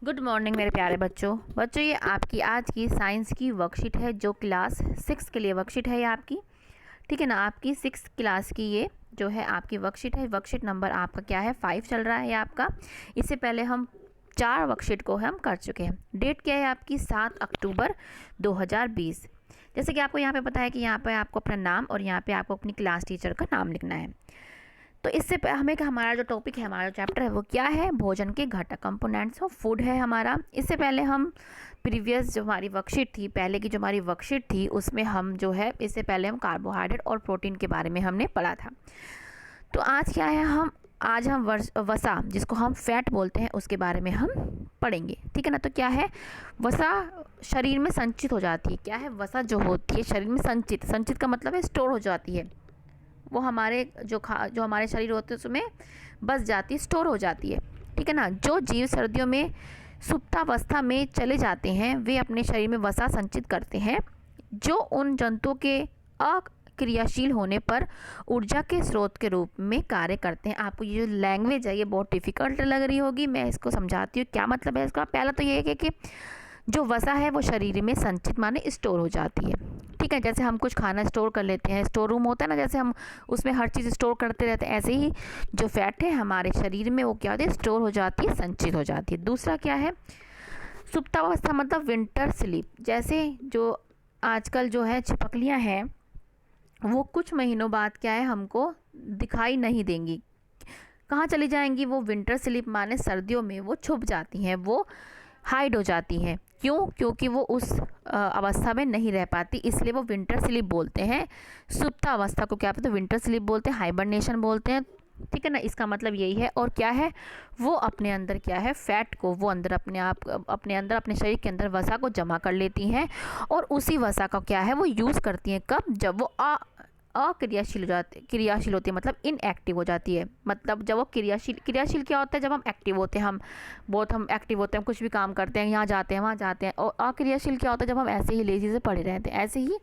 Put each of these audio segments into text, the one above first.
Good morning मेरे प्यारे बच्चों ये आपकी आज की साइंस की वर्कशीट है जो क्लास 6 के लिए वर्कशीट है ये आपकी। ठीक है ना, आपकी 6 क्लास की ये जो है आपकी वर्कशीट है। वर्कशीट नंबर आपका क्या है 5 चल रहा है ये आपका। इससे पहले हम 4 वर्कशीट को हम कर चुके हैं। डेट क्या है आपकी 7 अक्टूबर 2020। जैसे कि आपको यहाँ पे पता है कि यहाँ पे आपको अपना नाम और यहाँ पे आपको अपनी क्लास टीचर का नाम लिखना है। तो इससे हमें हमारा जो टॉपिक है, हमारा चैप्टर है वो क्या है, भोजन के घटक, कंपोनेंट्स ऑफ फूड है हमारा। इससे पहले हम प्रीवियस जो हमारी वर्कशीट थी, पहले की जो हमारी वर्कशीट थी उसमें हम जो है इससे पहले हम कार्बोहाइड्रेट और प्रोटीन के बारे में हमने पढ़ा था। तो आज क्या है, आज हम वसा जिसको हम फैट बोलते हैं उसके बारे में हम पढ़ेंगे। ठीक है ना। तो क्या है, वसा शरीर में संचित हो जाती है। क्या है, वसा जो होती है शरीर में संचित का मतलब है स्टोर हो जाती है। वो हमारे जो हमारे शरीर होते हैं उसमें बस जाती है, स्टोर हो जाती है। ठीक है ना। जो जीव सर्दियों में सुप्तावस्था में चले जाते हैं वे अपने शरीर में वसा संचित करते हैं जो उन जंतुओं के अक्रियाशील होने पर ऊर्जा के स्रोत के रूप में कार्य करते हैं। आपको ये जो लैंग्वेज है ये बहुत डिफ़िकल्ट लग रही होगी, मैं इसको समझाती हूँ क्या मतलब है इसका। पहला तो ये है कि जो वसा है वो शरीर में संचित माने स्टोर हो जाती है। ठीक है, जैसे हम कुछ खाना स्टोर कर लेते हैं, स्टोर रूम होता है ना, जैसे हम उसमें हर चीज़ स्टोर करते रहते हैं, ऐसे ही जो फैट है हमारे शरीर में वो क्या होती है, स्टोर हो जाती है, संचित हो जाती है। दूसरा क्या है, सुप्तावस्था मतलब विंटर स्लीप। जैसे जो आजकल जो है छिपकलियाँ हैं वो कुछ महीनों बाद क्या है हमको दिखाई नहीं देंगी, कहाँ चली जाएंगी, वो विंटर स्लीप माने सर्दियों में वो छुप जाती हैं, वो हाइड हो जाती हैं। क्यों? क्योंकि वो उस अवस्था में नहीं रह पाती, इसलिए वो विंटर स्लीप बोलते हैं। सुप्त अवस्था को क्या बोलते हैं, विंटर स्लीप बोलते हैं, हाइबरनेशन बोलते हैं। ठीक है ना, इसका मतलब यही है। और क्या है, वो अपने अंदर क्या है, फैट को वो अंदर अपने अंदर अपने शरीर के अंदर वसा को जमा कर लेती हैं और उसी वसा का क्या है वो यूज़ करती हैं। कब? जब वो क्रियाशील होती है, मतलब इनएक्टिव हो जाती है। मतलब जब वो क्रियाशील क्या होता है, जब हम एक्टिव होते हैं, हम एक्टिव होते हैं, कुछ भी काम करते हैं, यहाँ जाते हैं वहाँ जाते हैं। और अक्रियाशील क्या होता है, जब हम ऐसे ही लेजी से पड़े रहते हैं। ऐसे ही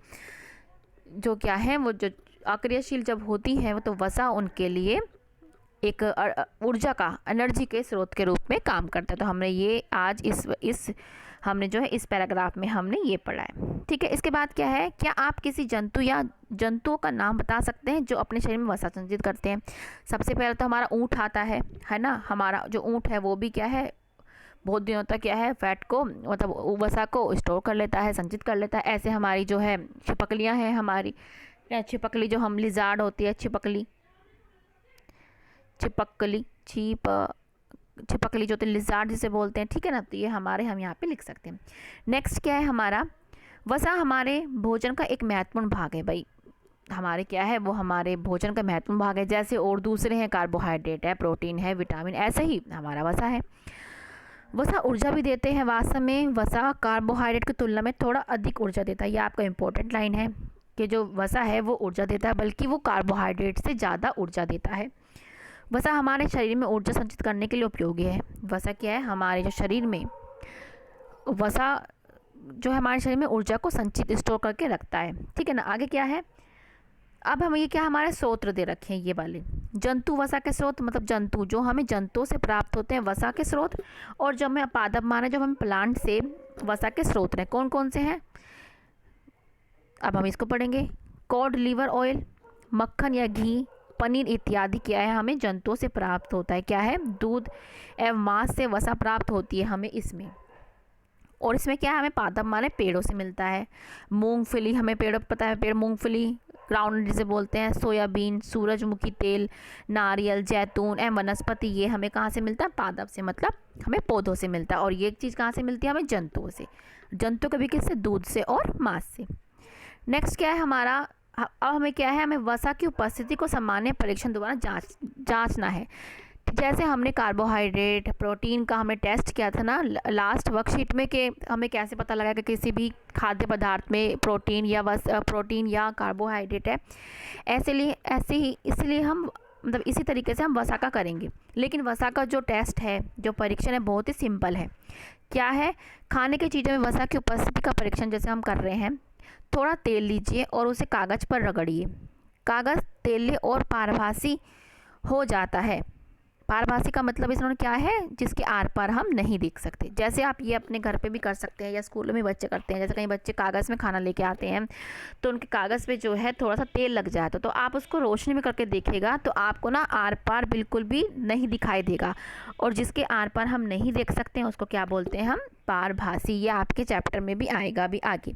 जो क्या है वो जो अक्रियाशील जब होती है वो तो वसा उनके लिए एक ऊर्जा का, एनर्जी के स्रोत के रूप में काम करता है। तो हमने ये आज इस हमने जो है इस पैराग्राफ में हमने ये पढ़ा है। ठीक है, इसके बाद क्या है, क्या आप किसी जंतु या जंतुओं का नाम बता सकते हैं जो अपने शरीर में वसा संचित करते हैं। सबसे पहले तो हमारा ऊँट आता है ना। हमारा जो ऊँट है वो भी क्या है, बहुत दिनों तक क्या है फैट को, मतलब वसा को स्टोर कर लेता है, संचित कर लेता है। ऐसे हमारी जो है छिपकलियाँ हैं, हमारी छिपकली जो हम लिजार्ड होती है, छिपकली जो तो लिजार्ड जिसे बोलते हैं। ठीक है ना, तो ये हम यहाँ पे लिख सकते हैं। नेक्स्ट क्या है, हमारा वसा हमारे भोजन का एक महत्वपूर्ण भाग है। भाई हमारे क्या है, वो हमारे भोजन का महत्वपूर्ण भाग है। जैसे और दूसरे हैं, कार्बोहाइड्रेट है, प्रोटीन है, विटामिन, ऐसे ही हमारा वसा है। वसा ऊर्जा भी देते हैं। वास्तव में वसा कार्बोहाइड्रेट की तुलना में थोड़ा अधिक ऊर्जा देता है। ये आपका इंपॉर्टेंट लाइन है कि जो वसा है वो ऊर्जा देता है, बल्कि वो कार्बोहाइड्रेट से ज़्यादा ऊर्जा देता है। वसा हमारे शरीर में ऊर्जा संचित करने के लिए उपयोगी है। वसा क्या है, हमारे जो शरीर में वसा जो है हमारे शरीर में ऊर्जा को संचित स्टोर करके रखता है। ठीक है ना। आगे क्या है, अब हम ये क्या हमारे स्रोत दे रखे हैं ये वाले, जंतु वसा के स्रोत, मतलब जंतु जो हमें जंतुओं से प्राप्त होते हैं वसा के स्रोत, और जब हमें पादप माने जो हमें प्लांट से वसा के स्रोत हैं, कौन कौन से हैं, अब हम इसको पढ़ेंगे। कॉड लिवर ऑयल, मक्खन या घी, पनीर इत्यादि क्या है हमें जंतुओं से प्राप्त होता है। क्या है, दूध एवं मांस से वसा प्राप्त होती है हमें इसमें। और इसमें क्या है, हमें पादप माने पेड़ों से मिलता है। मूंगफली, हमें पेड़ों पता है, पेड़ मूंगफली, ग्राउंड जिसे बोलते हैं, सोयाबीन, सूरजमुखी तेल, नारियल, जैतून एवं वनस्पति, ये हमें कहाँ से मिलता है, पादप से, मतलब हमें पौधों से मिलता है। और ये चीज़ कहाँ से मिलती है, हमें जंतुओं से। जंतु कभी किससे, दूध से और मांस से। नेक्स्ट क्या है हमारा, अब हमें क्या है, हमें वसा की उपस्थिति को सामान्य परीक्षण द्वारा जांचना है। जैसे हमने कार्बोहाइड्रेट, प्रोटीन का हमने टेस्ट किया था ना लास्ट वर्कशीट में, कि हमें कैसे पता लगा कि किसी भी खाद्य पदार्थ में प्रोटीन या कार्बोहाइड्रेट है। इसलिए हम मतलब इसी तरीके से हम वसा का करेंगे। लेकिन वसा का जो टेस्ट है, जो परीक्षण है, बहुत ही सिंपल है। क्या है, खाने की चीज़ों में वसा की उपस्थिति का परीक्षण जैसे हम कर रहे हैं, थोड़ा तेल लीजिए और उसे कागज़ पर रगड़िए। कागज़ तेलीय और पारभासी हो जाता है। पारभासी का मतलब इसमें क्या है, जिसके आर पार हम नहीं देख सकते। जैसे आप ये अपने घर पे भी कर सकते हैं या स्कूलों में बच्चे करते हैं, जैसे कई बच्चे कागज़ में खाना लेके आते हैं तो उनके कागज़ पे जो है थोड़ा सा तेल लग जाए तो आप उसको रोशनी में करके देखिएगा तो आपको ना आर पार बिल्कुल भी नहीं दिखाई देगा, और जिसके आर पार हम नहीं देख सकते हैं उसको क्या बोलते हैं हम, पारभासी। ये आपके चैप्टर में भी आएगा भी आगे,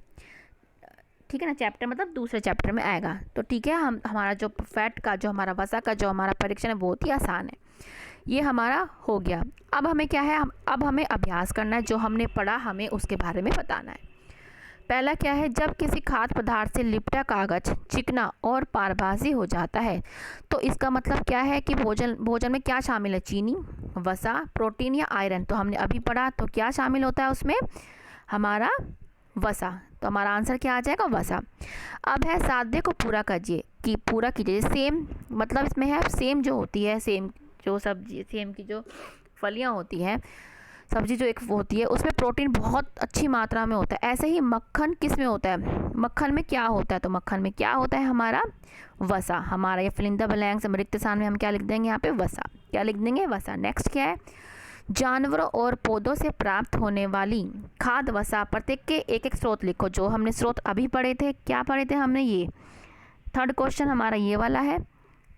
ठीक है ना, चैप्टर मतलब दूसरे चैप्टर में आएगा। तो ठीक है, हमारा जो फैट का जो हमारा वसा का जो हमारा परीक्षण है बहुत ही आसान है, ये हमारा हो गया। अब हमें क्या है, अब हमें अभ्यास करना है, जो हमने पढ़ा हमें उसके बारे में बताना है। पहला क्या है, जब किसी खाद्य पदार्थ से लिपटा कागज चिकना और पारभासी हो जाता है तो इसका मतलब क्या है कि भोजन में क्या शामिल है, चीनी, वसा, प्रोटीन या आयरन। तो हमने अभी पढ़ा, तो क्या शामिल होता है उसमें, हमारा वसा। तो हमारा आंसर क्या आ जाएगा, वसा। अब है साध्य को पूरा कीजिए, कि पूरा कीजिए। सेम मतलब इसमें है सेम जो होती है, सेम जो सब्जी, सेम की जो फलियां होती हैं, सब्जी जो एक होती है उसमें प्रोटीन बहुत अच्छी मात्रा में होता है। ऐसे ही मक्खन किस में होता है, मक्खन में क्या होता है, तो मक्खन में क्या होता है, हमारा वसा। हमारा ये फिल इन द ब्लैंक्स रिक्त स्थान में हम क्या लिख देंगे, यहाँ पे वसा, क्या लिख देंगे, वसा। नेक्स्ट क्या है, जानवरों और पौधों से प्राप्त होने वाली खाद्य वसा प्रत्येक के एक एक स्रोत लिखो। जो हमने स्रोत अभी पढ़े थे, क्या पढ़े थे हमने, ये थर्ड क्वेश्चन हमारा ये वाला है।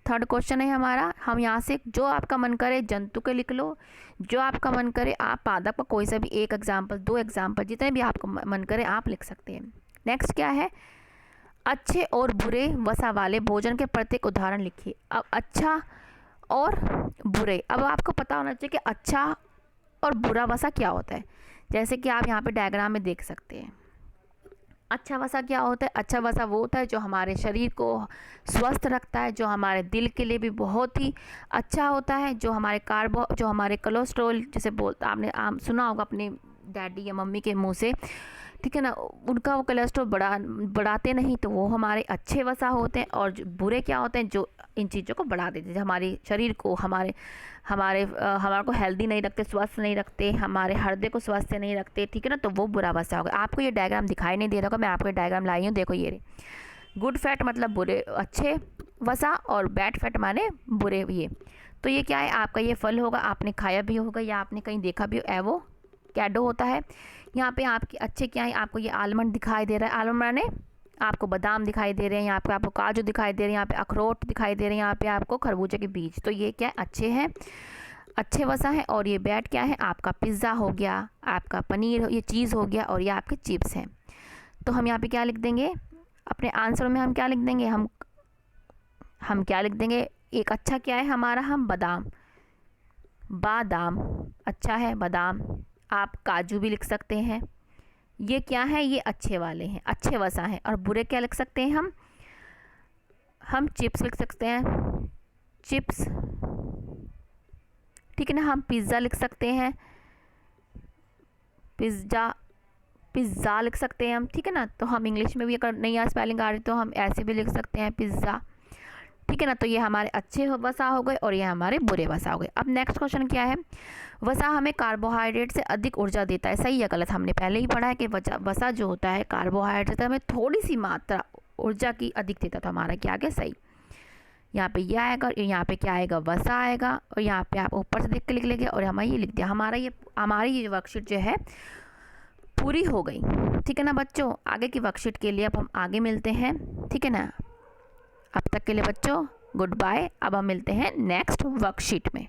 थर्ड क्वेश्चन है हमारा, हम यहाँ से जो आपका मन करे जंतु के लिख लो, जो आपका मन करे आप पादप का कोई सा भी एक एग्जाम्पल, दो एग्जाम्पल, जितने भी आपका मन करे आप लिख सकते हैं। नेक्स्ट क्या है, अच्छे और बुरे वसा वाले भोजन के प्रत्येक उदाहरण लिखिए। अब अच्छा और बुरे, अब आपको पता होना चाहिए कि अच्छा और बुरा वसा क्या होता है। जैसे कि आप यहाँ पे डायग्राम में देख सकते हैं, अच्छा वसा क्या होता है, अच्छा वसा वो होता है जो हमारे शरीर को स्वस्थ रखता है, जो हमारे दिल के लिए भी बहुत ही अच्छा होता है, जो हमारे जो हमारे कोलेस्ट्रॉल, जैसे बोलता आपने सुना होगा अपने डैडी या मम्मी के मुंह से, ठीक है ना, उनका वो कोलेस्ट्रॉल बढ़ाते नहीं, तो वो हमारे अच्छे वसा होते हैं। और जो बुरे क्या होते हैं, जो इन चीज़ों को बढ़ा देते हैं, हमारे शरीर को हमारे को हेल्दी नहीं रखते, स्वस्थ नहीं रखते, हमारे हृदय को स्वस्थ नहीं रखते, ठीक है ना, तो वो बुरा वसा होगा। आपको ये डायग्राम दिखाई नहीं दे रहा होगा, मैं आपको डायग्राम लाई हूँ, देखो ये रे। गुड फैट मतलब बुरे अच्छे वसा, और बैड फैट माने बुरे। ये तो ये क्या है, आपका ये फल होगा, आपने खाया भी होगा या आपने कहीं देखा भी, एवोकाडो होता है। यहाँ पे आपके अच्छे क्या है, आपको ये आलमंड दिखाई दे रहा है, आलमंड माने आपको बादाम दिखाई दे रहे हैं, यहाँ पे आपको काजू दिखाई दे रहे हैं, यहाँ पे अखरोट दिखाई दे रहे हैं, यहाँ पे आपको खरबूजे के बीज। तो ये क्या है, अच्छे हैं, अच्छे वसा है। और ये बैड क्या है, आपका पिज़्ज़ा हो गया, आपका पनीर, ये चीज़ हो गया, और ये आपके चिप्स हैं। तो हम यहाँ पे क्या लिख देंगे, अपने आंसर में हम क्या लिख देंगे, हम क्या लिख देंगे, एक अच्छा क्या है हमारा, हम बादाम अच्छा है, बादाम। आप काजू भी लिख सकते हैं, ये क्या है, ये अच्छे वाले हैं, अच्छे वसा हैं। और बुरे क्या लिख सकते हैं, हम चिप्स लिख सकते हैं, चिप्स, ठीक है ना। हम पिज़्ज़ा लिख सकते हैं, पिज़्ज़ा लिख सकते हैं हम, ठीक है ना। तो हम इंग्लिश में भी अगर नहीं आ स्पेलिंग आ रही तो हम ऐसे भी लिख सकते हैं, पिज़्ज़ा, ठीक है ना। तो ये हमारे अच्छे वसा हो गए और ये हमारे बुरे वसा हो गए। अब नेक्स्ट क्वेश्चन क्या है, वसा हमें कार्बोहाइड्रेट से अधिक ऊर्जा देता है, सही या गलत। हमने पहले ही पढ़ा है कि वसा जो होता है कार्बोहाइड्रेट हमें थोड़ी सी मात्रा ऊर्जा की अधिक देता, तो हमारा क्या आ गया, सही। यहाँ पे ये आएगा और यहाँ पे क्या आएगा, वसा आएगा, और यहाँ पे आप ऊपर से देख के लिख लेंगे और हमें ये लिख दिया। हमारी ये वर्कशीट जो है पूरी हो गई, ठीक है ना बच्चों। आगे की वर्कशीट के लिए अब हम आगे मिलते हैं, ठीक है ना। अब तक के लिए बच्चों गुड बाय। अब हम मिलते हैं नेक्स्ट वर्कशीट में।